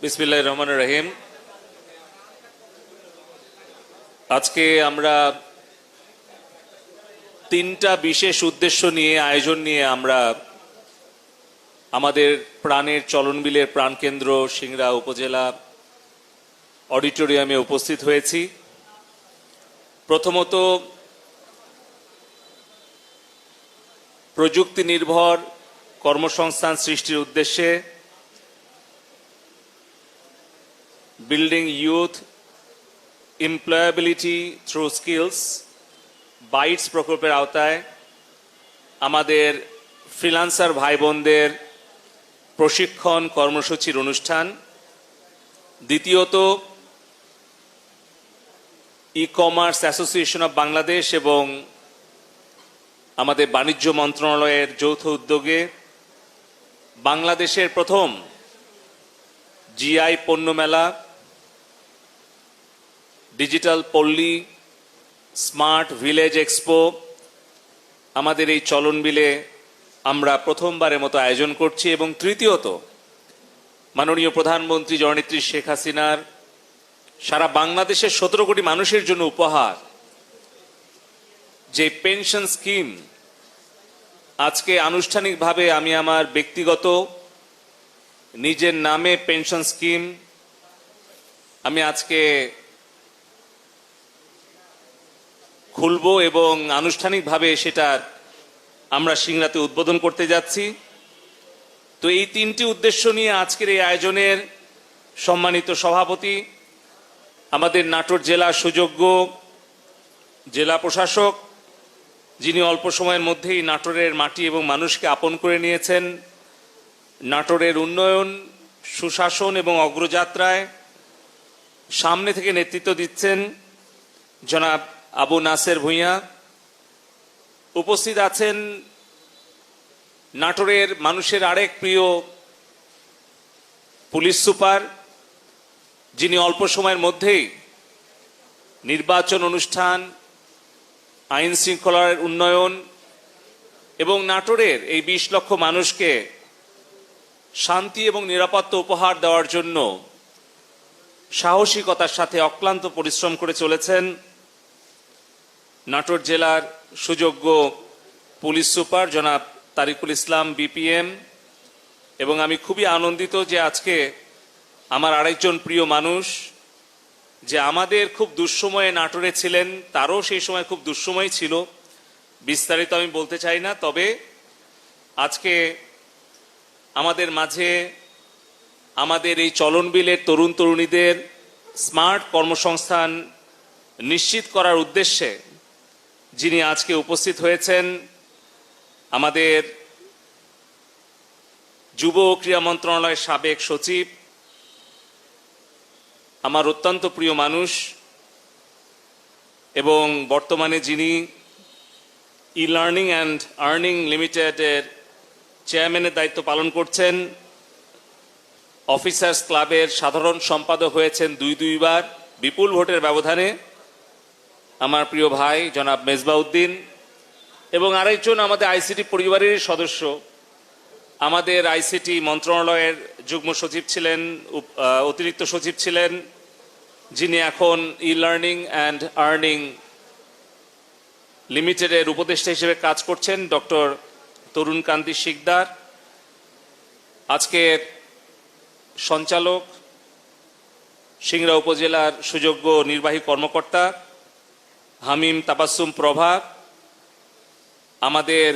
বিসমিল্লাহির রহমানির রহিম। আজকে আমরা তিনটা বিশেষ উদ্দেশ্য নিয়ে আয়োজন নিয়ে আমরা আমাদের প্রাণের চলনবিলের প্রাণকেন্দ্র সিংড়া উপজেলা অডিটোরিয়ামে উপস্থিত হয়েছি। প্রথমত, প্রযুক্তি নির্ভর কর্মসংস্থান সৃষ্টির উদ্দেশ্যে building youth employability through skills bytes প্রকল্পের আওতায় আমাদের ফ্রিল্যান্সার ভাই বোনদের প্রশিক্ষণ কর্মসূচির অনুষ্ঠান। দ্বিতীয়ত, e commerce association of Bangladesh এবং আমাদের বাণিজ্য মন্ত্রণালয়ের যৌথ উদ্যোগে বাংলাদেশের প্রথম জিআই পণ্য মেলা, ডিজিটাল পল্লী, স্মার্ট ভিলেজ এক্সপো আমাদের এই চলনবিলে আমরা প্রথমবারের মতো আয়োজন করছি। এবং তৃতীয়ত, মাননীয় প্রধানমন্ত্রী জননেত্রী শেখ হাসিনার সারা বাংলাদেশের 17 কোটি মানুষের জন্য উপহার যে পেনশন স্কিম, আজকে আনুষ্ঠানিকভাবে আমি আমার ব্যক্তিগত নিজের নামে পেনশন স্কিম আমি আজকে খুলব এবং আনুষ্ঠানিকভাবে সেটা আমরা সিংড়াতে উদ্বোধন করতে যাচ্ছি। তো এই তিনটি উদ্দেশ্য নিয়ে আজকের এই আয়োজনের সম্মানিত সভাপতি, আমাদের নাটোর জেলা সুযোগ্য জেলা প্রশাসক, যিনি অল্প সময়ের মধ্যেই নাটোরের মাটি এবং মানুষকে আপন করে নিয়েছেন, নাটোরের উন্নয়ন, সুশাসন এবং অগ্রযাত্রায় সামনে থেকে নেতৃত্ব দিচ্ছেন জনাব আবু নাসের ভূঁইয়া। উপস্থিত আছেন নাটোরের মানুষের আরেক প্রিয় পুলিশ সুপার, যিনি অল্প সময়ের মধ্যেই নির্বাচন অনুষ্ঠান, আইন শৃঙ্খলার উন্নয়ন এবং নাটোরের এই 20 লক্ষ মানুষকে শান্তি এবং নিরাপত্তা উপহার দেওয়ার জন্য সাহসিকতার সাথে অক্লান্ত পরিশ্রম করে চলেছেন নাটোর জেলার সুযোগ্য পুলিশ সুপার জনাব তারিকুল ইসলাম বিপিএম। এবং আমি খুবই আনন্দিত যে আজকে আমার আরেকজন প্রিয় মানুষ, যে আমাদের খুব দুঃসময়ে নাটোরে ছিলেন, তারও সেই সময় খুব দুঃসময় ছিল, বিস্তারিত আমি বলতে চাই না, তবে আজকে আমাদের মাঝে আমাদের এই চলনবিলের তরুণ তরুণীদের স্মার্ট কর্মসংস্থান নিশ্চিত করার উদ্দেশ্যে যিনি আজকে উপস্থিত হয়েছেন, আমাদের যুব ও ক্রীড়া মন্ত্রণালয়ের সাবেক সচিব, আমার অত্যন্ত প্রিয় মানুষ এবং বর্তমানে যিনি ই লার্নিং অ্যান্ড আর্নিং লিমিটেডের চেয়ারম্যানের দায়িত্ব পালন করছেন, অফিসার্স ক্লাবের সাধারণ সম্পাদক হয়েছেন দুইবার বিপুল ভোটের ব্যবধানে, আমার প্রিয় ভাই জনাব মেজবাউদ্দিন, এবং আরেকজন আমাদের আইসিটি পরিবারের সদস্য, আমাদের আইসিটি মন্ত্রণালয়ের যুগ্ম সচিব ছিলেন, অতিরিক্ত সচিব ছিলেন, যিনি এখন ই লার্নিং অ্যান্ড আর্নিং লিমিটেডের উপদেষ্টা হিসেবে কাজ করছেন, ডক্টর তরুণ কান্তি শিকদার। আজকের সঞ্চালক সিংড়া উপজেলার সুযোগ্য নির্বাহী কর্মকর্তা হামিম তাবাসসুম প্রভা, আমাদের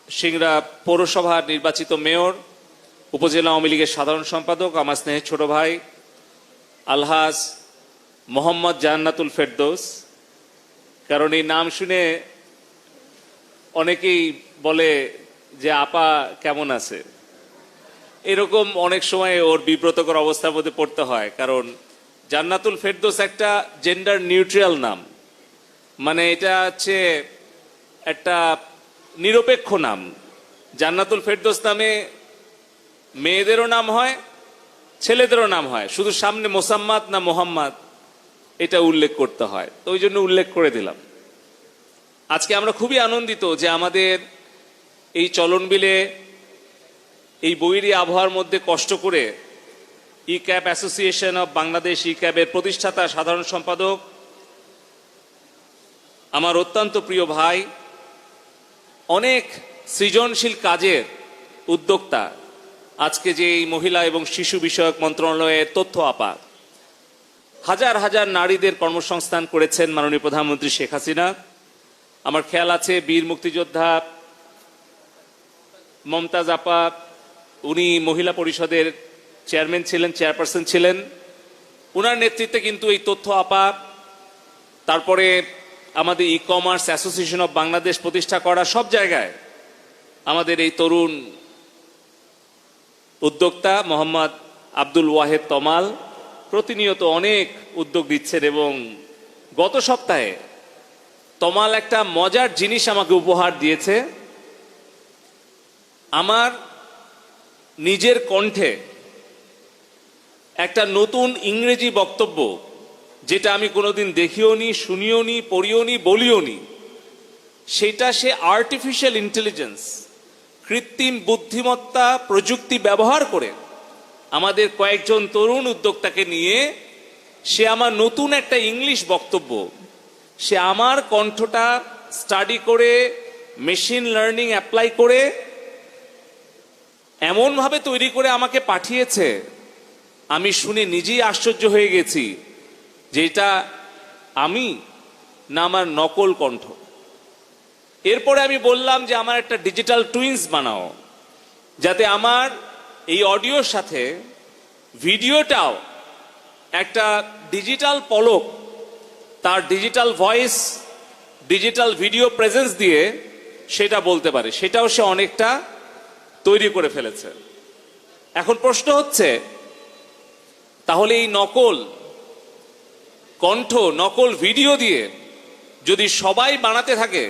সিংড়া পৌরসভার নির্বাচিত মেয়র, উপজেলা আওয়ামী লীগের সাধারণ সম্পাদক, আমার স্নেহের ছোট ভাই আলহাজ মোহাম্মদ জান্নাতুল ফেরদৌস। কারণ এই নাম শুনে অনেকেই বলে যে আপা কেমন আছে, এরকম অনেক সময় ওর বিব্রতকর অবস্থার মধ্যে পড়তে হয়। কারণ জান্নাতুল ফেরদৌস একটা জেন্ডার নিউট্রাল নাম, মানে এটা হচ্ছে একটা নিরপেক্ষ নাম। জান্নাতুল ফেরদৌস নামে মেয়েদেরও নাম হয়, ছেলেদেরও নাম হয়, শুধু সামনে মোসাম্মাদ না মোহাম্মদ এটা উল্লেখ করতে হয়, তো ওই জন্য উল্লেখ করে দিলাম। আজকে আমরা খুবই আনন্দিত যে আমাদের এই চলনবিলে এই বৈরী আবহাওয়ার মধ্যে কষ্ট করে ই ক্যাব অ্যাসোসিয়েশন অব বাংলাদেশ ই ক্যাবের প্রতিষ্ঠাতা সাধারণ সম্পাদক, আমার অত্যন্ত প্রিয় ভাই, অনেক সৃজনশীল কাজের উদ্যোক্তা, আজকে যে এই মহিলা এবং শিশু বিষয়ক মন্ত্রণালয়ের তথ্য আপা, হাজার হাজার নারীদের কর্মসংস্থান করেছেন মাননীয় প্রধানমন্ত্রী শেখ হাসিনা। আমার খেয়াল আছে বীর মুক্তিযোদ্ধা মমতাজ আপা, উনি মহিলা পরিষদের চেয়ারম্যান ছিলেন, চেয়ারপারসন ছিলেন। উনার নেতৃত্বে কিন্তু এই তথ্য আপা, তারপরে আমাদের e commerce association of Bangladesh প্রতিষ্ঠা করা, সব জায়গায় আমাদের এই তরুণ উদ্যোক্তা মোহাম্মদ আব্দুল ওয়াহেদ তমাল প্রতিনিয়ত অনেক উদ্যোগ দিচ্ছেন। এবং গত সপ্তাহে তমাল একটা মজার জিনিস আমাকে উপহার দিয়েছে। আমার নিজের কণ্ঠে একটা নতুন ইংরেজি বক্তব্য, যেটা আমি কোনোদিন দেখিও নি, শুনিও নি, পড়িও নি, বলিও নি, সেটা সে আর্টিফিশিয়াল ইন্টেলিজেন্স, কৃত্রিম বুদ্ধিমত্তা প্রযুক্তি ব্যবহার করে আমাদের কয়েকজন তরুণ উদ্যোক্তাকে নিয়ে সে আমার নতুন একটা ইংলিশ বক্তব্য, সে আমার কণ্ঠটা স্টাডি করে মেশিন লার্নিং অ্যাপ্লাই করে এমনভাবে তৈরি করে আমাকে পাঠিয়েছে, আমি শুনে নিজেই আশ্চর্য হয়ে গেছি যে এটা আমি না আমার নকল কণ্ঠ। এরপরে আমি বললাম যে আমার একটা ডিজিটাল টুইন্স বানাও, যাতে আমার এই অডিওর সাথে ভিডিওটাও একটা ডিজিটাল পলক, তার digital voice, digital video presence দিয়ে সেটা বলতে পারে। সেটাও সে অনেকটা তৈরি করে ফেলেছে। এখন প্রশ্ন হচ্ছে, তাহলে এই নকল কণ্ঠ, নকল ভিডিও দিয়ে যদি সবাই বানাতে থাকে,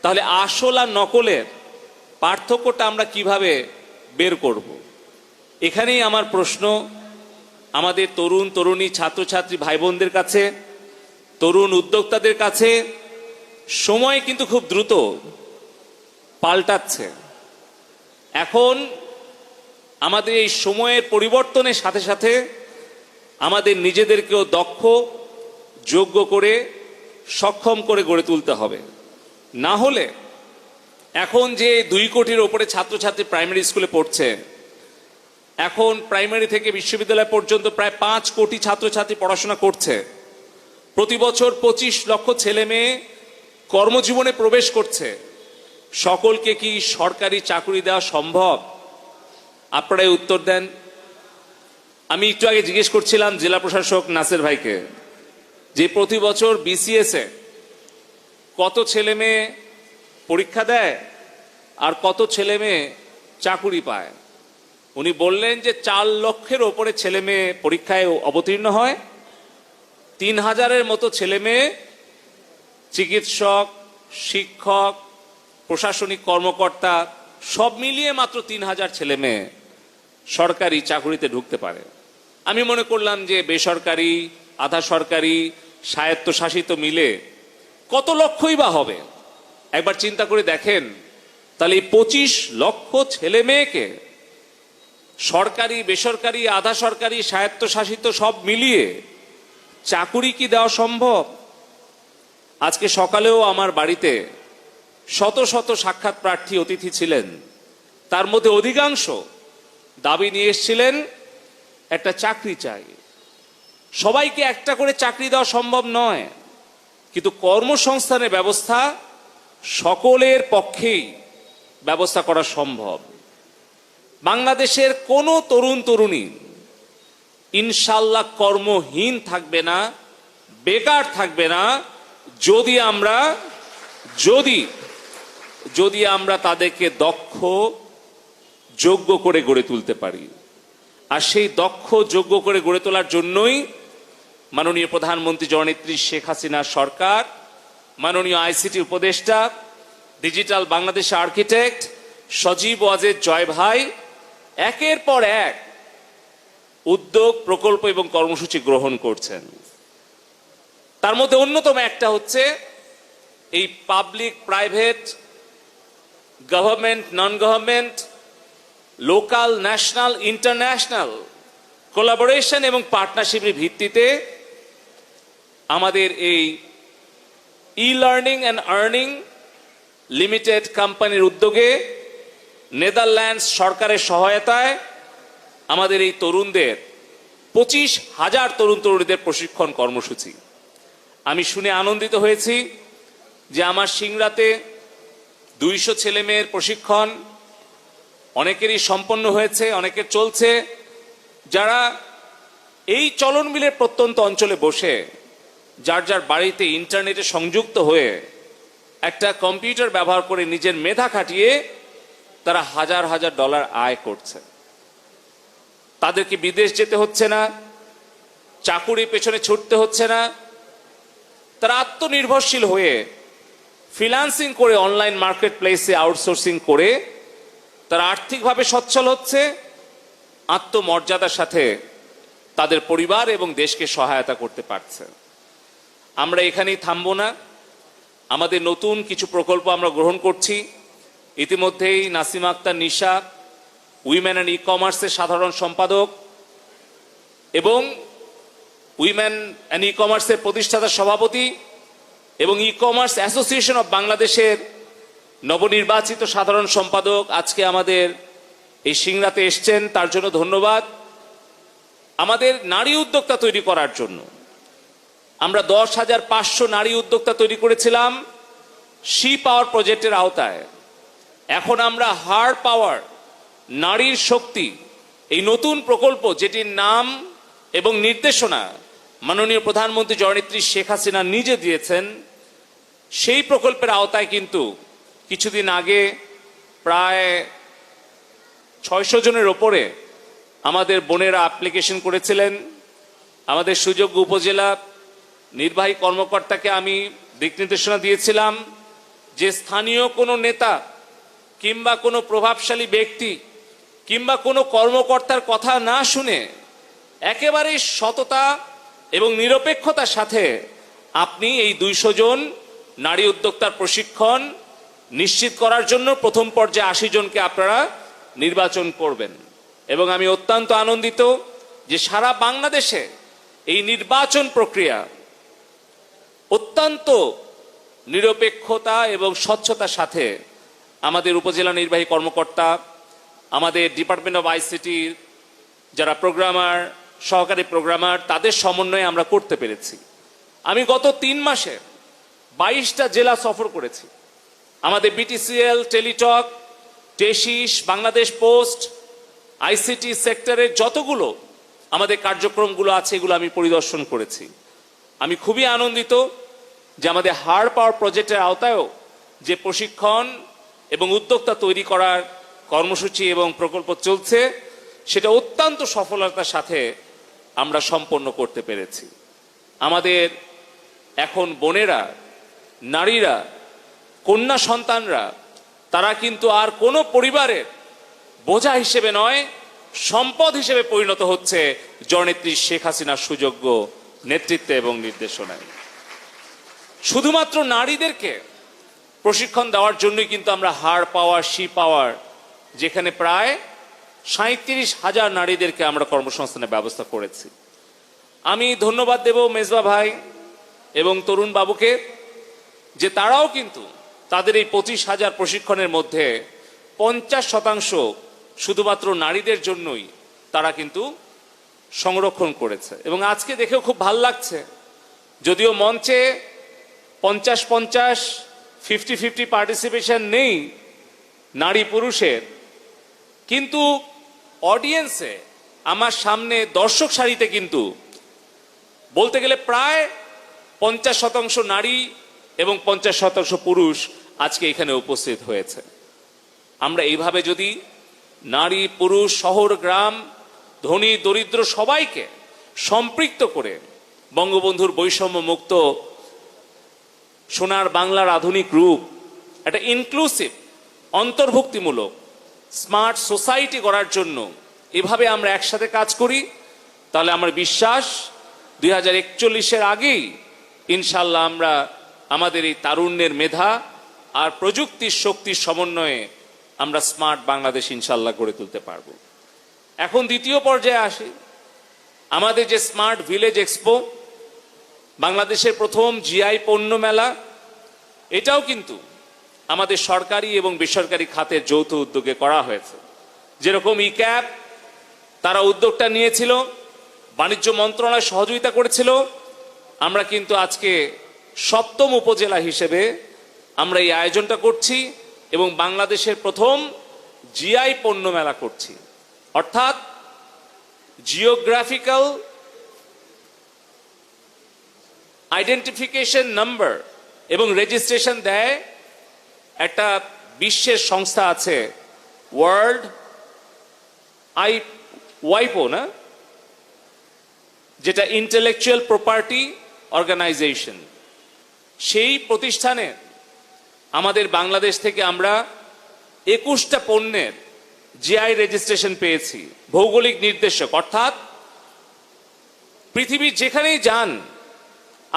তাহলে আসল আর নকলের পার্থক্যটা আমরা কিভাবে বের করব? এখানেই আমার প্রশ্ন আমাদের তরুণ তরুণী ছাত্রছাত্রী ভাই বোনদের কাছে, তরুণ উদ্যোক্তাদের কাছে। সময় কিন্তু খুব দ্রুত পাল্টাচ্ছে। এখন আমাদের এই সময়ের পরিবর্তনের সাথে সাথে আমাদের নিজেদেরকেও দক্ষ, যোগ্য করে, সক্ষম করে গড়ে তুলতে হবে। না হলে এখন যে 2 কোটির ওপরে ছাত্রছাত্রী প্রাইমারি স্কুলে পড়ছে, এখন প্রাইমারি থেকে বিশ্ববিদ্যালয় পর্যন্ত প্রায় 5 কোটি ছাত্রছাত্রী পড়াশোনা করছে। প্রতি বছর 25 লক্ষ ছেলে মেয়ে কর্মজীবনে প্রবেশ করছে। সকলকে কি সরকারি চাকরি দেওয়া সম্ভব? আপনারাই উত্তর দেন। আমি একটু আগে জিজ্ঞেস করছিলাম জেলা প্রশাসক নাসের ভাইকে যে প্রতি বছর বিসিএস এ কত ছেলে মেয়ে পরীক্ষা দেয় আর কত ছেলে মেয়ে চাকুরি পায়। উনি বললেন যে 4 লক্ষের ওপরে ছেলে মেয়ে পরীক্ষায় অবতীর্ণ হয়, 3000-এর মতো ছেলে মেয়ে চিকিৎসক, শিক্ষক, প্রশাসনিক কর্মকর্তা সব মিলিয়ে মাত্র 3000 ছেলে মেয়ে সরকারি চাকুরিতে ঢুকতে পারে। আমি মনে করলাম যে বেসরকারি, আধা সরকারি, স্বায়ত্তশাসিত মিলে কত লক্ষই বা হবে। একবার চিন্তা করে দেখেন, তাহলে এই 25 লক্ষ ছেলে মেয়েকে সরকারি, বেসরকারি, আধা সরকারি, স্বায়ত্তশাসিত সব মিলিয়ে চাকুরি কি দেওয়া সম্ভব? আজকে সকালেও আমার বাড়িতে শত শত সাক্ষাৎ প্রার্থী অতিথি ছিলেন। তার মধ্যে অধিকাংশ দাবি নিয়ে এসেছিলেন একটা চাকরি চাই। সবাইকে একটা করে চাকরি দেওয়া সম্ভব নয়, কিন্তু কর্মসংস্থানের ব্যবস্থা সকলের পক্ষেই ব্যবস্থা করা সম্ভব। বাংলাদেশের কোনো তরুণ তরুণী ইনশাল্লাহ কর্মহীন থাকবে না, বেকার থাকবে না, যদি আমরা তাদেরকে দক্ষ, যোগ্য করে গড়ে তুলতে পারি। আর সেই দক্ষ, যোগ্য করে গড়ে তোলার জন্যই মাননীয় প্রধানমন্ত্রী জননেত্রী শেখ হাসিনা সরকার, মাননীয় আইসিটি উপদেষ্টা, ডিজিটাল বাংলাদেশ আর্কিটেক্ট সজীব ওয়াজেদ জয় ভাই একের পর এক উদ্যোগ, প্রকল্প এবং কর্মসূচি গ্রহণ করছেন। তার মধ্যে অন্যতম একটা হচ্ছে এই public private, government, non government, local, national, international collaboration এবং পার্টনারশিপের ভিত্তিতে আমাদের এই e learning and earning limited কোম্পানির উদ্যোগে নেদারল্যান্ডস সরকারের সহায়তায় আমাদের এই তরুণদের 25,000 তরুণ তরুণীদের প্রশিক্ষণ কর্মসূচি। আমি শুনে আনন্দিত হয়েছি যে আমার সিংড়াতে 200 ছেলেমেয়ের প্রশিক্ষণ অনেকেরই সম্পন্ন হয়েছে, অনেকের চলছে, যারা এই চলন বিলের প্রত্যন্ত অঞ্চলে বসে যার যার বাড়িতে ইন্টারনেটে সংযুক্ত হয়ে একটা কম্পিউটার ব্যবহার করে নিজের মেধা খাটিয়ে তারা হাজার হাজার ডলার আয় করছে। তাদেরকে বিদেশ যেতে হচ্ছে না, চাকুরি পেছনে ছুটতে হচ্ছে না, তারা আত্মনির্ভরশীল হয়ে ফ্রিল্যান্সিং করে অনলাইন মার্কেট প্লেসে আউটসোর্সিং করে তারা আর্থিকভাবে সচ্ছল হচ্ছে, আত্মমর্যাদার সাথে তাদের পরিবার এবং দেশকে সহায়তা করতে পারছে। আমরা এখানেই থামবো না, আমাদের নতুন কিছু প্রকল্প আমরা গ্রহণ করছি। ইতিমধ্যেই নাসিমা আক্তার নিশা উইমেন অ্যান্ড ই কমার্সের সাধারণ সম্পাদক এবং উইমেন অ্যান্ড ই কমার্সের প্রতিষ্ঠাতা সভাপতি এবং ই কমার্স অ্যাসোসিয়েশন অব বাংলাদেশের নবনির্বাচিত সাধারণ সম্পাদক আজকে আমাদের এই সিংড়াতে এসছেন, তার জন্য ধন্যবাদ। আমাদের নারী উদ্যোক্তা তৈরি করার জন্য আমরা 10,500 নারী উদ্যোক্তা তৈরি করেছিলাম শি পাওয়ার প্রজেক্টের আওতায়। এখন আমরা হার পাওয়ার, নারীর শক্তি, এই নতুন প্রকল্প যেটির নাম এবং নির্দেশনা মাননীয় প্রধানমন্ত্রী জননেত্রী শেখ হাসিনা নিজে দিয়েছেন, সেই প্রকল্পের আওতায় কিন্তু কিছুদিন আগে প্রায় 600 জনের ওপরে আমাদের বোনেরা অ্যাপ্লিকেশন করেছিলেন। আমাদের সুযোগ্য উপজেলা নির্বাহী কর্মকর্তাকে আমি দিক নির্দেশনা দিয়েছিলাম যে স্থানীয় কোনো নেতা কিংবা কোনো প্রভাবশালী ব্যক্তি কিংবা কোনো কর্মকর্তার কথা না শুনে একেবারেই সততা এবং নিরপেক্ষতার সাথে আপনি এই 200 জন নারী উদ্যোক্তার প্রশিক্ষণ নিশ্চিত করার জন্য প্রথম পর্যায়ে 80 জনকে আপনারা নির্বাচন করবেন। এবং আমি অত্যন্ত আনন্দিত যে সারা বাংলাদেশে এই নির্বাচন প্রক্রিয়া অত্যন্ত নিরপেক্ষতা এবং স্বচ্ছতার সাথে আমাদের উপজেলা নির্বাহী কর্মকর্তা, আমাদের ডিপার্টমেন্ট অফ আইসিটির যারা প্রোগ্রামার, সহকারী প্রোগ্রামার, তাদের সমন্বয়ে আমরা করতে পেরেছি। আমি গত 3 মাসে 22টা জেলা সফর করেছি। আমাদের বিটিসিএল, টেলিটক, টেসিস, বাংলাদেশ পোস্ট, আইসিটি সেক্টরের যতগুলো আমাদের কার্যক্রমগুলো আছে এগুলো আমি পরিদর্শন করেছি। আমি খুবই আনন্দিত যে আমাদের হার পাওয়ার প্রজেক্টের আওতায়ও যে প্রশিক্ষণ এবং উদ্যোক্তা তৈরি করার কর্মসূচি এবং প্রকল্প চলছে সেটা অত্যন্ত সফলতার সাথে আমরা সম্পন্ন করতে পেরেছি। আমাদের এখন বোনেরা, নারীরা, কন্যা সন্তানরা তারা কিন্তু আর কোনো পরিবারের বোঝা হিসেবে নয়, সম্পদ হিসেবে পরিণত হচ্ছে জননেত্রী শেখ হাসিনার সুযোগ্য নেতৃত্বে এবং নির্দেশনায়। শুধুমাত্র নারীদেরকে প্রশিক্ষণ দেওয়ার জন্যই কিন্তু আমরা হার পাওয়ার, শি পাওয়ার, যেখানে প্রায় 37,000 নারীদেরকে আমরা কর্মসংস্থানের ব্যবস্থা করেছি। আমি ধন্যবাদ দেব মেজবা ভাই এবং তরুণ বাবুকে যে তারাও কিন্তু তাদের এই 25,000 প্রশিক্ষণের মধ্যে 50% শুধুমাত্র নারীদের জন্যই তারা কিন্তু সংরক্ষণ করেছে। এবং আজকে দেখেও খুব ভাল লাগছে, যদিও মঞ্চে 50-50, 50-50 পার্টিসিপেশন নেই নারী পুরুষের, কিন্তু অডিয়েন্সে আমার সামনে দর্শক সারিতে কিন্তু বলতে গেলে প্রায় 50% নারী এবং 50% পুরুষ আজকে এখানে উপস্থিত হয়েছে। আমরা এইভাবে যদি নারী, পুরুষ, শহর, গ্রাম, ধনী, দরিদ্র সবাইকে সম্পৃক্ত করে বঙ্গবন্ধুর বৈষম্য মুক্ত সোনার বাংলার আধুনিক রূপ, একটা ইনক্লুসিভ, অন্তর্ভুক্তিমূলক স্মার্ট সোসাইটি গড়ার জন্য এভাবে আমরা একসাথে কাজ করি, তাহলে আমার বিশ্বাস 2041-এর আগেই ইনশাল্লাহ আমরা আমাদের এই তারুণ্যের মেধা আর প্রযুক্তির শক্তির সমন্বয়ে আমরা স্মার্ট বাংলাদেশ ইনশাল্লাহ গড়ে তুলতে পারব। এখন দ্বিতীয় পর্যায়ে আসি, আমাদের যে স্মার্ট ভিলেজ এক্সপো, বাংলাদেশের প্রথম জিআই পণ্য মেলা, এটাও কিন্তু আমাদের সরকারি এবং বেসরকারি খাতের যৌথ উদ্যোগে করা হয়েছে। যেরকম ই ক্যাব তারা উদ্যোগটা নিয়েছিল, বাণিজ্য মন্ত্রণালয় সহযোগিতা করেছিল, আমরা কিন্তু আজকে 7ম উপজেলা হিসেবে আমরা এই আয়োজনটা করছি এবং বাংলাদেশের প্রথম জিআই পণ্য মেলা করছি। অর্থাৎ জিওগ্রাফিক্যাল আইডেন্টিফিকেশন নাম্বার এবং রেজিস্ট্রেশন দেয় একটা বিশ্বের সংস্থা আছে, ওয়ার্ল্ড ওয়াইপো, না, যেটা ইন্টেলেকচুয়াল প্রপার্টি অর্গানাইজেশন। সেই প্রতিষ্ঠানে আমাদের বাংলাদেশ থেকে আমরা 21টা পণ্যের জিআই রেজিস্ট্রেশন পেয়েছি, ভৌগোলিক নির্দেশক। অর্থাৎ পৃথিবীর যেখানেই যান,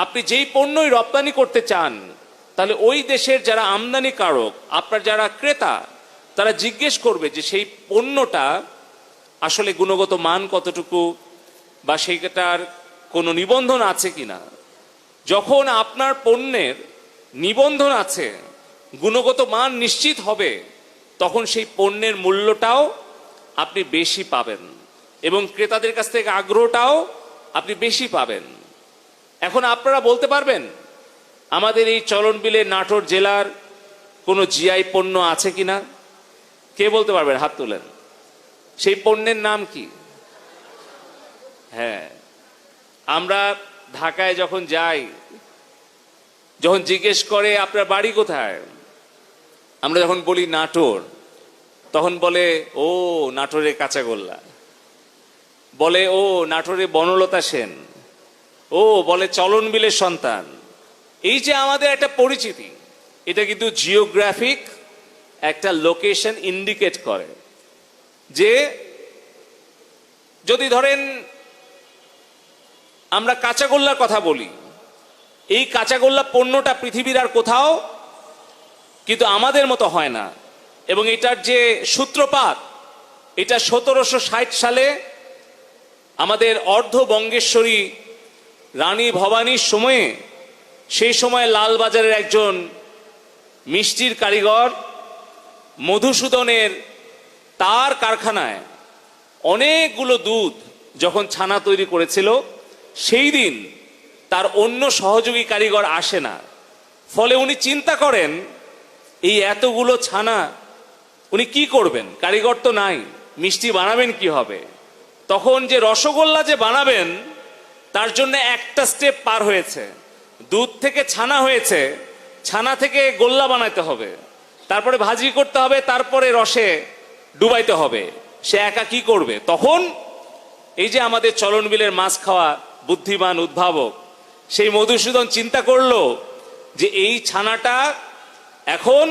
আপনি যেই পণ্যই রপ্তানি করতে চান, তাহলে ওই দেশের যারা আমদানিকারক, আপনার যারা ক্রেতা, তারা জিজ্ঞেস করবে যে সেই পণ্যটা আসলে গুণগত মান কতটুকু বা সেইটার কোনো নিবন্ধন আছে কিনা। যখন আপনার পণ্যের নিবন্ধন আছে, গুণগত মান নিশ্চিত হবে, তখন সেই পণ্যের মূল্যটাও আপনি বেশি পাবেন এবং ক্রেতাদের কাছ থেকে আগ্রহটাও আপনি বেশি পাবেন। এখন আপনারা বলতে পারবেন আমাদের এই চলনবিলে নাটোর জেলার কোনো জিআই পণ্য আছে কিনা? কে বলতে পারবেন? হাত তোলেন। সেই পণ্যের নাম কি? হ্যাঁ, আমরা ঢাকায় যখন যাই, যখন জিজ্ঞেস করে আপনার বাড়ি কোথায়, আমরা যখন বলি নাটোর, তখন বলে ও নাটোরে কাঁচাগোল্লা, বলে ও নাটোরে বনলতা সেন, ও বলে চলনবিলের সন্তান। এই যে আমাদের একটা পরিচিতি, এটা কিন্তু জিওগ্রাফিক একটা লোকেশন ইন্ডিকেট করে যে যদি ধরেন আমরা কাঁচাগোল্লার কথা বলি, এই কাঁচাগোল্লা পণ্যটা পৃথিবীর আর কোথাও কিন্তু আমাদের মতো হয় না। এবং এটার যে সূত্রপাত, এটা 1760 সালে আমাদের অর্ধবঙ্গেশ্বরী রানী ভবানীর সময়ে, সেই সময় লালবাজারের একজন মিষ্টির কারিগর মধুসূদনের তার কারখানায় অনেকগুলো দুধ যখন ছানা তৈরি করেছিল, সেই দিন তার অন্য সহযোগী কারিগর আসে না। ফলে উনি চিন্তা করেন এই এতগুলো ছানা উনি কি করবেন, কারিগর তো নাই, মিষ্টি বানাবেন কি হবে। তখন যে রসগোল্লা যে বানাবেন, তার জন্য একটা স্টেপ পার হয়েছে। দুধ থেকে ছানা হয়েছে, ছানা থেকে গোল্লা বানাইতে হবে, তারপরে ভাজি করতে হবে, তারপরে রসে ডুবাইতে হবে। সে একা কি করবে? তখন এই যে আমাদের চলনবিলের মাছ খাওয়া বুদ্ধিমান উদ্ভাবক সেই মধুসূদন চিন্তা করলো যে এই ছানাটা এখন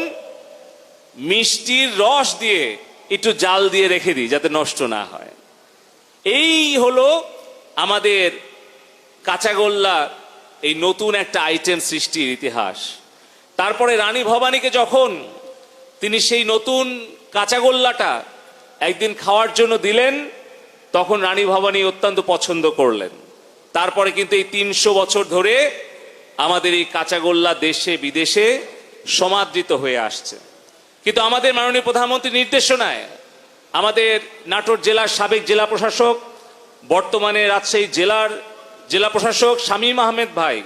মিষ্টির রস দিয়ে একটু জাল দিয়ে রেখে দিই যাতে নষ্ট না হয়। এই হলো আমাদের কাঁচাগোল্লা, এই নতুন একটা আইটেম সৃষ্টির ইতিহাস। তারপরে রানী ভবানীকে যখন তিনি সেই নতুন কাঁচাগোল্লাটা একদিন খাওয়ার জন্য দিলেন, তখন রানী ভবানী অত্যন্ত পছন্দ করলেন। তারপরে কিন্তু এই 300 বছর ধরে আমাদের এই কাঁচাগোল্লা দেশে বিদেশে সমাদৃত হয়ে আসছে। কিন্তু আমাদের মাননীয় প্রধানমন্ত্রীর নির্দেশনায় আমাদের নাটোর জেলার সাবেক জেলা প্রশাসক, বর্তমানে রাজশাহী জেলার জেলা প্রশাসক শামীম আহমেদ ভাই,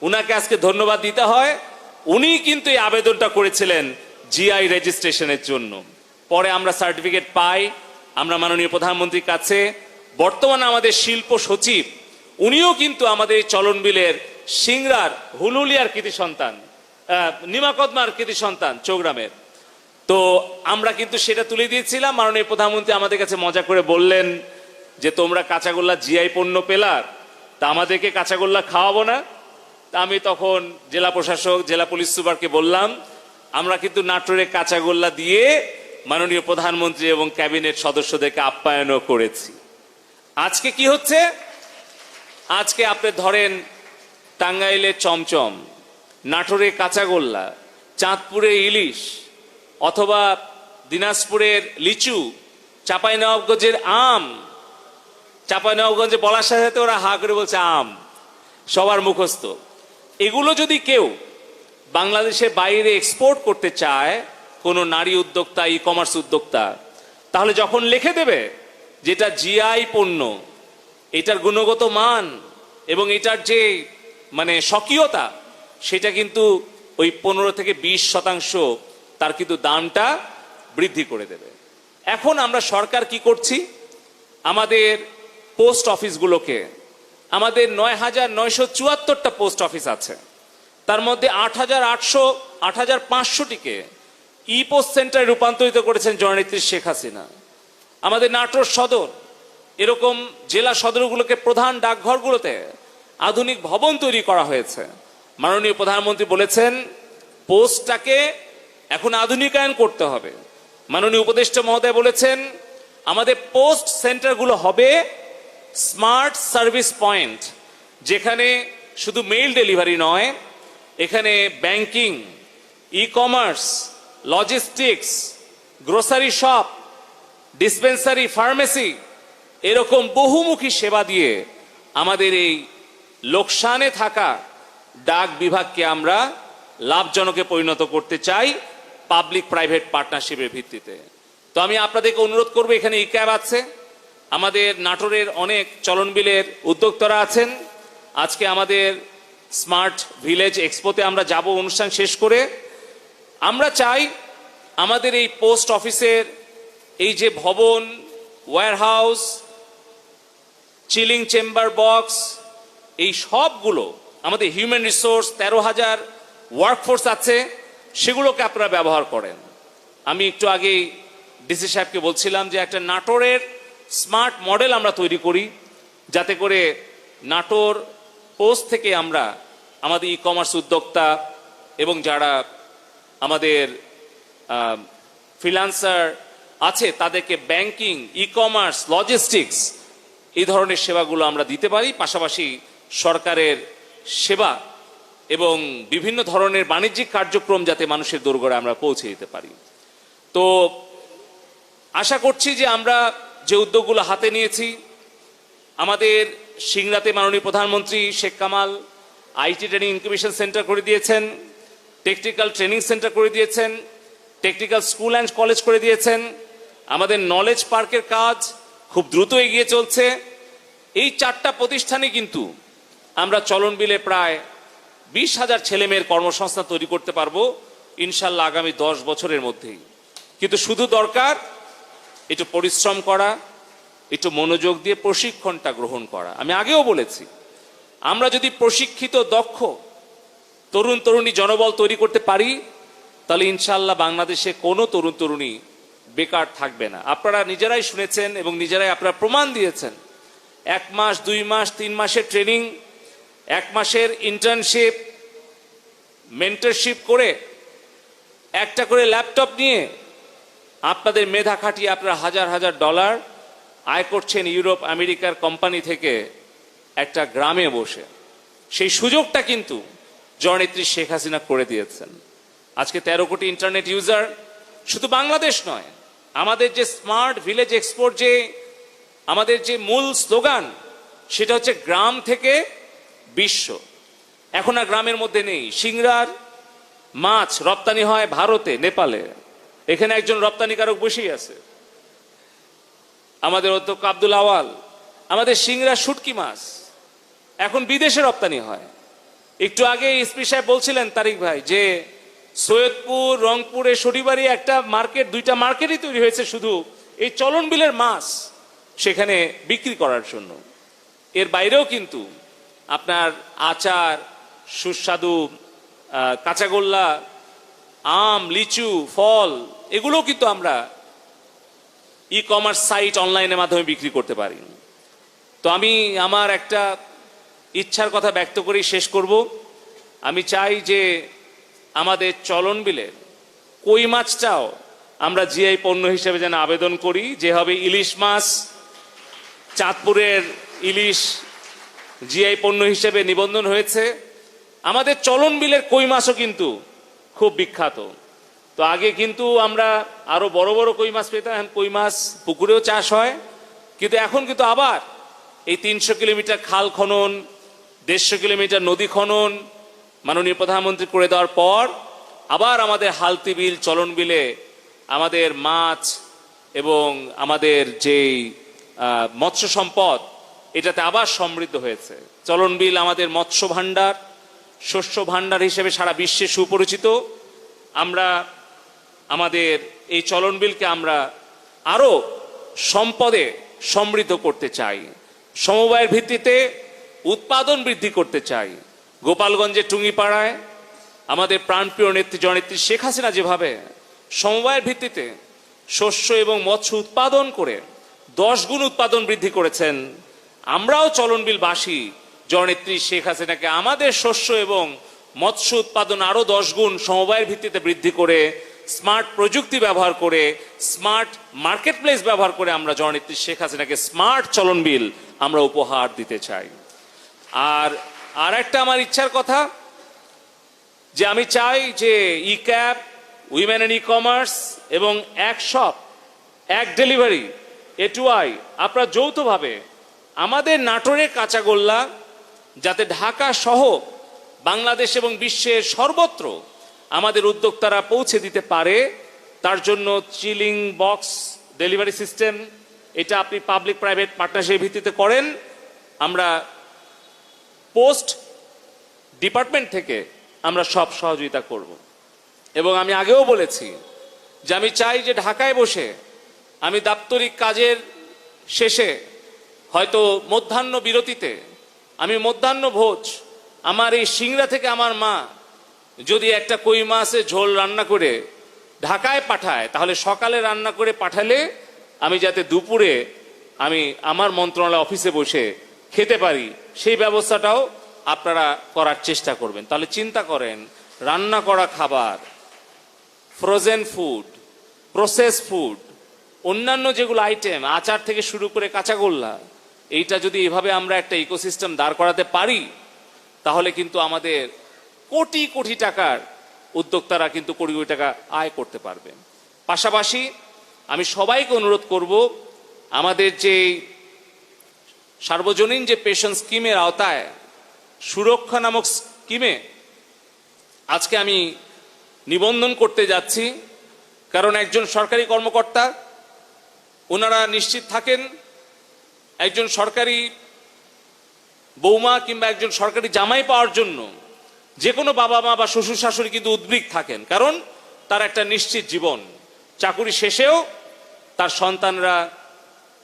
উনাকে আজকে ধন্যবাদ দিতে হয়। উনি কিন্তু এই আবেদনটা করেছিলেন জিআই রেজিস্ট্রেশনের জন্য। পরে আমরা সার্টিফিকেট পাই, আমরা মাননীয় প্রধানমন্ত্রীর কাছে। বর্তমানে আমাদের শিল্প সচিব, উনিও কিন্তু আমাদের চলনবিলের সিংড়ার হুলুলিয়ার কৃতি সন্তান, নিমাকদমার কৃতি সন্তান চৌগ্রামের। তো আমরা কিন্তু সেটা তুলে দিয়েছিলাম। মাননীয় প্রধানমন্ত্রী আমাদের কাছে মজা করে বললেন যে তোমরা কাঁচাগোল্লা জিআই পণ্য পেলার, তা আমাদেরকে কাঁচাগোল্লা খাওয়াবো না? তা আমি তখন জেলা প্রশাসক, জেলা পুলিশ সুপারকে বললাম আমরা কিন্তু নাটোরে কাঁচাগোল্লা দিয়ে মাননীয় প্রধানমন্ত্রী এবং ক্যাবিনেট সদস্যদেরকে আপ্যায়নও করেছি। আজকে কি হচ্ছে? আজকে আপনি ধরেন টাঙ্গাইলের চমচম, নাটোরে কাঁচাগোল্লা, চাঁদপুরে ইলিশ, অথবা দিনাজপুরের লিচু, চাঁপাইনবাবগঞ্জের আম, চাঁপাইনবাবগঞ্জে বলার সাথে সাথে ওরা হা করে বলছে আম, সবার মুখস্থ। এগুলো যদি কেউ বাংলাদেশের বাইরে এক্সপোর্ট করতে চায়, কোনো নারী উদ্যোক্তা, ই কমার্স উদ্যোক্তা, তাহলে যখন লিখে দেবে যেটা জিআই পণ্য, এটার গুণগত মান এবং এটার যে মানে স্বকীয়তা, সেটা কিন্তু ওই 15 থেকে 20% তার কিন্তু দামটা বৃদ্ধি করে দেবে। এখন আমরা সরকার কি করছি, আমাদের পোস্ট অফিসগুলোকে, আমাদের 9,974টা পোস্ট অফিস আছে, তার মধ্যে 8,500টিকে ই পোস্ট সেন্টারে রূপান্তরিত করেছেন জননেত্রী শেখ হাসিনা। আমাদের নাটোর সদর, এরকম জেলা সদরগুলোকে প্রধান ডাকঘরগুলোতে আধুনিক ভবন তৈরি করা হয়েছে। মাননীয় প্রধানমন্ত্রী বলেছেন পোস্টটাকে এখন আধুনিকায়ন করতে হবে। মাননীয় উপদেষ্টা মহোদয় বলেছেন আমাদের পোস্ট সেন্টারগুলো হবে স্মার্ট সার্ভিস পয়েন্ট, যেখানে শুধু মেইল ডেলিভারি নয়, এখানে banking, e commerce, logistics, grocery shop, dispensary, pharmacy, এরকম বহুমুখী সেবা দিয়ে আমাদের এই লোকসানে থাকা ডাক বিভাগকে আমরা লাভজনকে পরিণত করতে চাই পাবলিক প্রাইভেট পার্টনারশিপের ভিত্তিতে। তো আমি আপনাদেরকে অনুরোধ করবো, এখানে ই ক্যাব আছে, আমাদের নাটোরের অনেক চলনবিলের উদ্যোক্তারা আছেন। আজকে আমাদের স্মার্ট ভিলেজ এক্সপোতে আমরা যাব অনুষ্ঠান শেষ করে। আমরা চাই আমাদের এই পোস্ট অফিসের এই যে ভবন, ওয়্যারহাউস, চিলিং চেম্বার বক্স, এই সবগুলো আমাদের হিউম্যান রিসোর্স 13,000 ওয়ার্কফোর্স আছে, সেগুলোকে আপনারা ব্যবহার করেন। আমি একটু আগেই ডিসি সাহেবকে বলছিলাম যে একটা নাটোরের স্মার্ট মডেল আমরা তৈরি করি, যাতে করে নাটোর পোস্ট থেকে আমরা আমাদের ই কমার্স উদ্যোক্তা এবং যারা আমাদের ফ্রিল্যান্সার আছে তাদেরকে ব্যাংকিং, ই কমার্স, লজিস্টিক্স এই ধরনের সেবাগুলো আমরা দিতে পারি। পাশাপাশি সরকারের সেবা এবং বিভিন্ন ধরনের বাণিজ্যিক কার্যক্রম যাতে মানুষের দোরগোড়ায় আমরা পৌঁছে দিতে পারি। তো আশা করছি যে আমরা যে উদ্যোগগুলো হাতে নিয়েছি, আমাদের সিংড়াতে মাননীয় প্রধানমন্ত্রী Sheikh Kamal IT training incubation centre করে দিয়েছেন, টেকনিক্যাল ট্রেনিং সেন্টার করে দিয়েছেন, টেকনিক্যাল স্কুল অ্যান্ড কলেজ করে দিয়েছেন। আমাদের নলেজ পার্কের কাজ খুব দ্রুত এগিয়ে চলছে। এই 4টা প্রতিষ্ঠানে কিন্তু আমরা চলন বিলে প্রায় 20,000 ছেলেমেয়ের কর্মসংস্থান তৈরি করতে পারবো ইনশাল্লাহ আগামী 10 বছরের মধ্যেই। কিন্তু শুধু দরকার একটু পরিশ্রম করা, একটু মনোযোগ দিয়ে প্রশিক্ষণটা গ্রহণ করা। আমি আগেও বলেছি, আমরা যদি প্রশিক্ষিত দক্ষ তরুণ তরুণী জনবল তৈরি করতে পারি, তাহলে ইনশাল্লাহ বাংলাদেশে কোনো তরুণ তরুণী বেকার থাকবে না। আপনারা নিজেরাই শুনেছেন এবং নিজেরাই আপনারা প্রমাণ দিয়েছেন। 1 মাস, 2 মাস, 3 মাসের ট্রেনিং, 1 মাসের ইন্টার্নশিপ, মেন্টরশিপ করে একটা করে ল্যাপটপ নিয়ে আপনাদের মেধা খাটিয়ে আপনারা হাজার হাজার ডলার আয় করছেন ইউরোপ আমেরিকার কোম্পানি থেকে একটা গ্রামে বসে। সেই সুযোগটা কিন্তু জননেত্রী শেখ হাসিনা করে দিয়েছেন। আজকে 13 কোটি ইন্টারনেট ইউজার, শুধু বাংলাদেশ নয়, আমাদের যে স্মার্ট ভিলেজ এক্সপোর্ট, যে আমাদের যে মূল স্লোগান, সেটা হচ্ছে গ্রাম থেকে বিশ্ব। এখন আর গ্রামের মধ্যে নেই। সিংড়ার মাছ রপ্তানি হয় ভারতে, নেপালে, এখানে একজন রপ্তানিকারক বসেই আছে, আমাদের অধ্যক্ষ আব্দুল আওয়াল। আমাদের সিংড়া শুটকি মাছ এখন বিদেশে রপ্তানি হয়। একটু আগে এসপি সাহেব বলছিলেন তারিক ভাই যে সৈয়দপুর, রংপুরে, শনিবারে একটা মার্কেট, 2টা মার্কেটই তৈরি হয়েছে শুধু এই চলন বিলের মাছ সেখানে বিক্রি করার জন্য। এর বাইরেও কিন্তু আপনার আচার, সুস্বাদু কাঁচাগোল্লা, আম, লিচু, ফল, এগুলোও কিন্তু আমরা ই কমার্স সাইট, অনলাইনের মাধ্যমে বিক্রি করতে পারি। তো আমি আমার একটা ইচ্ছার কথা ব্যক্ত করেই শেষ করব। আমি চাই যে আমাদের চলন বিলের কই মাছটাও আমরা জিআই পণ্য হিসেবে যেন আবেদন করি। যে হবে ইলিশ মাছ, চাঁদপুরের ইলিশ জিআই পণ্য হিসেবে নিবন্ধন হয়েছে। আমাদের চলন বিলের কই মাছও কিন্তু খুব বিখ্যাত। তো আগে কিন্তু আমরা আরো বড় বড় কই মাছ পেতাম, এখন কই মাছ পুকুরেও চাষ হয়, কিন্তু এখন কিন্তু আবার এই 300 কিলোমিটার খাল খনন, 150 কিলোমিটার নদী খনন মাননীয় প্রধানমন্ত্রী করে দেওয়ার পর আবার আমাদের হালতি বিল, চলন বিলে আমাদের মাছ এবং আমাদের যেই মৎস্য সম্পদ এটাতে আবার সমৃদ্ধ হয়েছে। চলন বিল আমাদের মৎস্য ভাণ্ডার, শস্য ভাণ্ডার হিসেবে সারা বিশ্বে সুপরিচিত। আমরা আমাদের এই চলন বিলকে আমরা আরো সম্পদে সমৃদ্ধ করতে চাই, সমবায়ের ভিত্তিতে উৎপাদন বৃদ্ধি করতে চাই। গোপালগঞ্জের টুঙ্গিপাড়ায় আমাদের প্রাণপ্রিয় নেত্রী জননেত্রী শেখ হাসিনা যেভাবে সমবায়ের ভিত্তিতে শস্য এবং মৎস্য উৎপাদন করে 10 গুণ উৎপাদন বৃদ্ধি করেছেন, আমরাও চলনবিলবাসী জননেত্রী শেখ হাসিনাকে আমাদের শস্য এবং মৎস্য উৎপাদন আরো 10 গুণ সমবায়ের ভিত্তিতে বৃদ্ধি করে, স্মার্ট প্রযুক্তি ব্যবহার করে, স্মার্ট মার্কেট প্লেস ব্যবহার করে আমরা জননেত্রী শেখ হাসিনাকে স্মার্ট চলন বিল আমরা উপহার দিতে চাই। আর একটা আমার ইচ্ছার কথা যে আমি চাই যে e cab, women and e commerce এবং এক শপ এক ডেলিভারি A2I আপনারা যৌথভাবে আমাদের নাটোরের কাঁচাগোল্লা যাতে ঢাকা সহ বাংলাদেশ এবং বিশ্বের সর্বত্র আমাদের উদ্যোক্তারা পৌঁছে দিতে পারে, তার জন্য চিলিং বক্স ডেলিভারি সিস্টেম এটা আপনি পাবলিক প্রাইভেট পার্টনারশিপের ভিত্তিতে করেন। আমরা পোস্ট ডিপার্টমেন্ট থেকে আমরা সব সহযোগিতা করব। এবং আমি আগেও বলেছি যে আমি চাই যে ঢাকায় বসে আমি দাপ্তরিক কাজের শেষে হয়তো মধ্যাহ্ন বিরতিতে আমি মধ্যাহ্ন ভোজ আমার এই সিংড়া থেকে আমার মা যদি একটা কই মাছের ঝোল রান্না করে ঢাকায় পাঠায়, তাহলে সকালে রান্না করে পাঠালে আমি যাতে দুপুরে আমি আমার মন্ত্রণালয় অফিসে বসে খেতে পারি, সেই ব্যবস্থাটাও আপনারা করার চেষ্টা করবেন। তাহলে চিন্তা করেন, রান্না করা খাবার, ফ্রোজেন ফুড, প্রসেস ফুড, অন্যান্য যেগুলো আইটেম আচার থেকে শুরু করে কাঁচাগোল্লা, এইটা যদি এভাবে আমরা একটা ইকোসিস্টেম দাঁড় করাতে পারি, তাহলে কিন্তু আমাদের কোটি কোটি টাকার উদ্যোক্তারা কিন্তু কোটি কোটি টাকা আয় করতে পারবে। পাশাপাশি আমি সবাইকে অনুরোধ করব, আমাদের যে সার্বজনীন যে পেনশন স্কিমের আওতায় সুরক্ষা নামক স্কিমে আজকে আমি নিবন্ধন করতে যাচ্ছি, কারণ একজন সরকারি কর্মকর্তা ওনারা নিশ্চিত থাকেন একজন সরকারি বৌমা কিংবা একজন সরকারি জামাই পাওয়ার জন্য যে কোনো বাবা মা বা শ্বশুর শাশুড়ি কিন্তু উদ্বিগ্ন থাকেন, কারণ তার একটা নিশ্চিত জীবন, চাকুরি শেষেও তার সন্তানরা,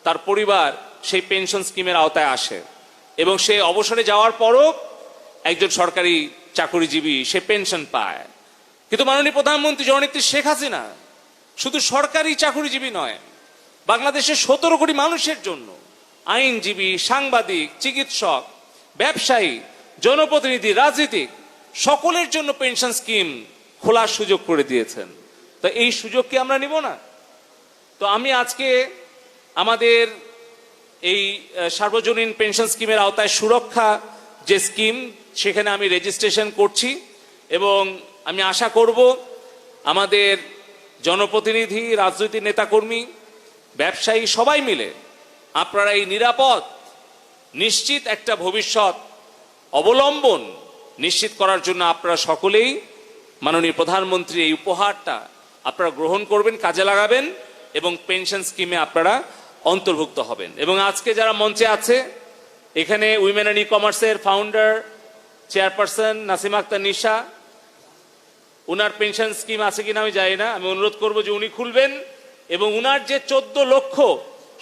তার পরিবার সেই পেনশন স্কিমের আওতায় আসে এবং সে অবসরে যাওয়ার পরও একজন সরকারি চাকুরিজীবী সে পেনশন পায়। কিন্তু মাননীয় প্রধানমন্ত্রী জননেত্রী শেখ হাসিনা শুধু সরকারি চাকুরিজীবী নয়, বাংলাদেশের 17 কোটি মানুষের জন্য আইনজীবী, সাংবাদিক, চিকিৎসক, ব্যবসায়ী, জনপ্রতিনিধি, রাজনীতিক সকলের জন্য পেনশন স্কিম খোলার সুযোগ করে দিয়েছেন। তো এই সুযোগ কি আমরা নিব না? তো আমি আজকে আমাদের এই সার্বজনীন পেনশন স্কিমের আওতায় সুরক্ষা যে স্কিম, সেখানে আমি রেজিস্ট্রেশন করছি এবং আমি আশা করব আমাদের জনপ্রতিনিধি, রাজনৈতিক নেতাকর্মী, ব্যবসায়ী সবাই মিলে আপনারা এই নিরাপদ নিশ্চিত একটা ভবিষ্যৎ অবলম্বন নিশ্চিত করার জন্য আপনারা সকলেই মাননীয় প্রধানমন্ত্রী এই উপহারটা আপনারা গ্রহণ করবেন, কাজে লাগাবেন এবং পেনশন স্কিমে আপনারা অন্তর্ভুক্ত হবেন। এবং আজকে যারা মঞ্চে আছে এখানে উইমেন এন্ড ই কমার্সের ফাউন্ডার চেয়ারপারসন নাসিমা আক্তার নিশা, উনার পেনশন স্কিম আছে কিনা আমি জানি না, আমি অনুরোধ করব যে উনি খুলবেন এবং উনার যে 14 লক্ষ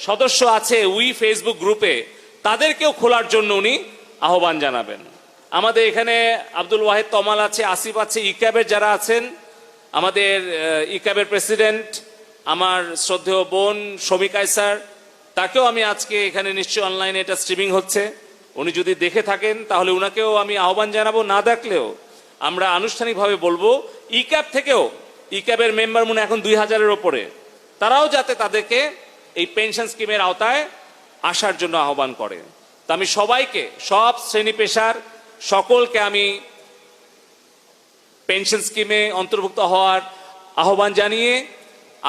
সদস্য আছে উই ফেসবুক গ্রুপে তাদেরকেও খোলার জন্য উনি আহ্বান জানাবেন। আমাদের এখানে আব্দুল ওয়াহিদ তমাল আছে, আসিফ আছে, ইক্যাবের যারা আছেন, আমাদের ইক্যাবের প্রেসিডেন্ট আমার শ্রদ্ধেয় বোন শমিকায় স্যার, তাকেও আমি আজকে এখানে নিশ্চয়ই অনলাইনে এটা স্ট্রিমিং হচ্ছে, উনি যদি দেখে থাকেন তাহলে উনাকেও আমি আহ্বান জানাবো, না দেখলেও আমরা আনুষ্ঠানিকভাবে বলবো। ইক্যাব থেকেও, ইক্যাবের মেম্বার মনে এখন 2000-এর ওপরে, তারাও যাতে তাদেরকে এই পেনশন স্কিমের আওতায় আসার জন্য আহ্বান করে। তো আমি সবাইকে, সব শ্রেণী পেশার সকলকে আমি পেনশন স্কিমে অন্তর্ভুক্ত হওয়ার আহ্বান জানিয়ে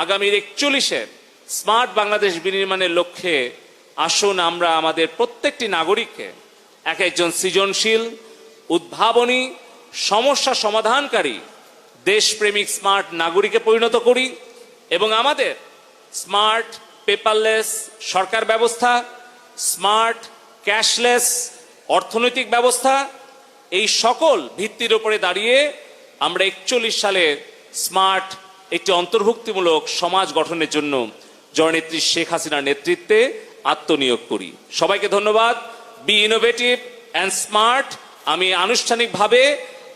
আগামীর 41-এর স্মার্ট বাংলাদেশ বিনির্মাণের লক্ষ্যে আসুন আমরা আমাদের প্রত্যেকটি নাগরিককে এক একজন সৃজনশীল, উদ্ভাবনী, সমস্যা সমাধানকারী, দেশপ্রেমিক স্মার্ট নাগরিকে পরিণত করি এবং আমাদের স্মার্ট পেপারলেস সরকার ব্যবস্থা, স্মার্ট ক্যাশলেস অর্থনৈতিক ব্যবস্থা, এই সকল ভিত্তির উপরে দাঁড়িয়ে আমরা 41 সালে স্মার্ট একটি অন্তর্ভুক্তিমূলক সমাজ গঠনের জন্য জননেত্রী শেখ হাসিনার নেতৃত্বে আত্মনিয়োগ করি। সবাইকে ধন্যবাদ। Be innovative and smart. আমি আনুষ্ঠানিকভাবে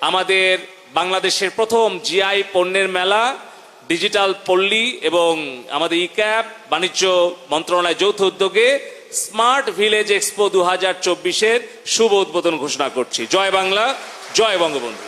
আমাদের বাংলাদেশের প্রথম জিআই পণ্যের মেলা, ডিজিটাল পল্লী এবং আমাদের ইক্যাপ বাণিজ্য মন্ত্রণালয় যৌথ উদ্যোগে স্মার্ট ভিলেজ এক্সপো 2024-এর শুভ উদ্বোধন ঘোষণা করছি। জয় বাংলা, জয় বঙ্গবন্ধু।